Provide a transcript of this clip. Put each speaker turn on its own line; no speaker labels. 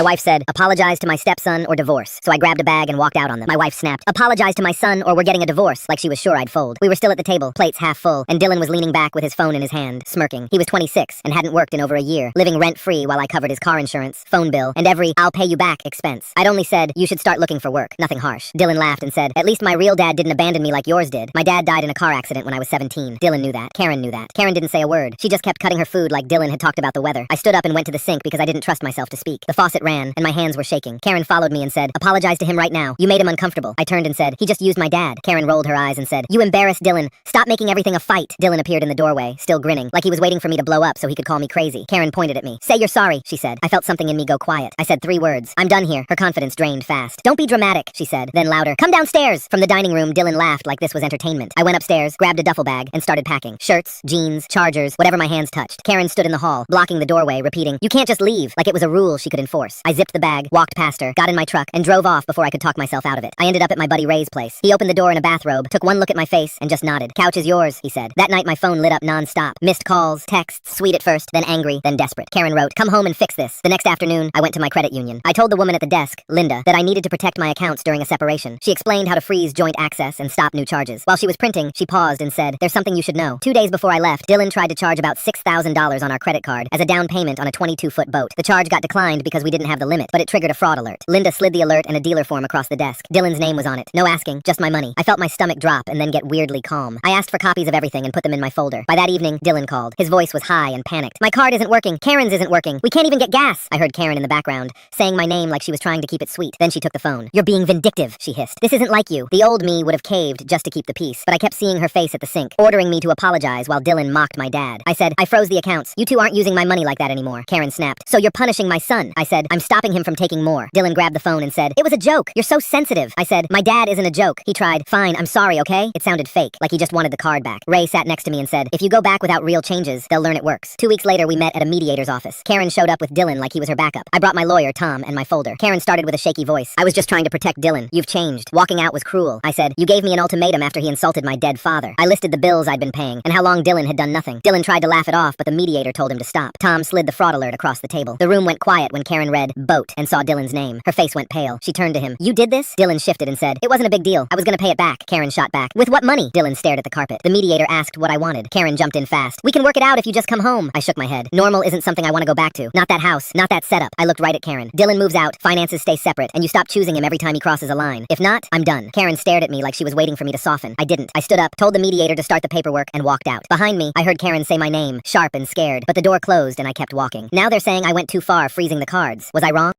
My wife said, apologize to my stepson or divorce. So I grabbed a bag and walked out on them. My wife snapped, apologize to my son or we're getting a divorce, like she was sure I'd fold. We were still at the table, plates half full, and Dylan was leaning back with his phone in his hand, smirking. He was 26 and hadn't worked in over a year, living rent-free while I covered his car insurance, phone bill, and every I'll pay you back expense. I'd only said, you should start looking for work. Nothing harsh. Dylan laughed and said, at least my real dad didn't abandon me like yours did. My dad died in a car accident when I was 17. Dylan knew that. Karen knew that. Karen didn't say a word. She just kept cutting her food like Dylan had talked about the weather. I stood up and went to the sink because I didn't trust myself to speak. The faucet ran, and my hands were shaking. Karen followed me and said, apologize to him right now. You made him uncomfortable. I turned and said, he just used my dad. Karen rolled her eyes and said, you embarrassed Dylan. Stop making everything a fight. Dylan appeared in the doorway, still grinning, like he was waiting for me to blow up so he could call me crazy. Karen pointed at me. Say you're sorry, she said. I felt something in me go quiet. I said 3 words. I'm done here. Her confidence drained fast. Don't be dramatic, she said. Then louder, come downstairs. From the dining room, Dylan laughed like this was entertainment. I went upstairs, grabbed a duffel bag, and started packing. Shirts, jeans, chargers, whatever my hands touched. Karen stood in the hall, blocking the doorway, repeating, you can't just leave, like it was a rule she could enforce. I zipped the bag, walked past her, got in my truck, and drove off before I could talk myself out of it. I ended up at my buddy Ray's place. He opened the door in a bathrobe, took one look at my face, and just nodded. Couch is yours, he said. That night my phone lit up non-stop. Missed calls, texts, sweet at first, then angry, then desperate. Karen wrote, come home and fix this. The next afternoon, I went to my credit union. I told the woman at the desk, Linda, that I needed to protect my accounts during a separation. She explained how to freeze joint access and stop new charges. While she was printing, she paused and said, there's something you should know. 2 days before I left, Dylan tried to charge about $6,000 on our credit card as a down payment on a 22-foot boat. The charge got declined because we didn't have the limit, but it triggered a fraud alert. Linda slid the alert and a dealer form across the desk. Dylan's name was on it. No asking, just my money. I felt my stomach drop and then get weirdly calm. I asked for copies of everything and put them in my folder. By that evening, Dylan called. His voice was high and panicked. My card isn't working. Karen's isn't working. We can't even get gas. I heard Karen in the background, saying my name like she was trying to keep it sweet. Then she took the phone. You're being vindictive, she hissed. This isn't like you. The old me would have caved just to keep the peace, but I kept seeing her face at the sink, ordering me to apologize while Dylan mocked my dad. I said, I froze the accounts. You two aren't using my money like that anymore. Karen snapped. So you're punishing my son. I said, I'm stopping him from taking more. Dylan grabbed the phone and said, it was a joke. You're so sensitive. I said, my dad isn't a joke. He tried. Fine, I'm sorry, okay? It sounded fake, like he just wanted the card back. Ray sat next to me and said, if you go back without real changes, they'll learn it works. 2 weeks later, we met at a mediator's office. Karen showed up with Dylan like he was her backup. I brought my lawyer, Tom, and my folder. Karen started with a shaky voice. I was just trying to protect Dylan. You've changed. Walking out was cruel. I said, you gave me an ultimatum after he insulted my dead father. I listed the bills I'd been paying and how long Dylan had done nothing. Dylan tried to laugh it off, but the mediator told him to stop. Tom slid the fraud alert across the table. The room went quiet when Karen read boat and saw Dylan's name. Her face went pale. She turned to him. You did this? Dylan shifted and said, it wasn't a big deal. I was gonna pay it back. Karen shot back. With what money? Dylan stared at the carpet. The mediator asked what I wanted. Karen jumped in fast. We can work it out if you just come home. I shook my head. Normal isn't something I want to go back to. Not that house. Not that setup. I looked right at Karen. Dylan moves out. Finances stay separate. And you stop choosing him every time he crosses a line. If not, I'm done. Karen stared at me like she was waiting for me to soften. I didn't. I stood up, told the mediator to start the paperwork, and walked out. Behind me, I heard Karen say my name, sharp and scared, but the door closed and I kept walking. Now they're saying I went too far freezing the cards. Was I wrong?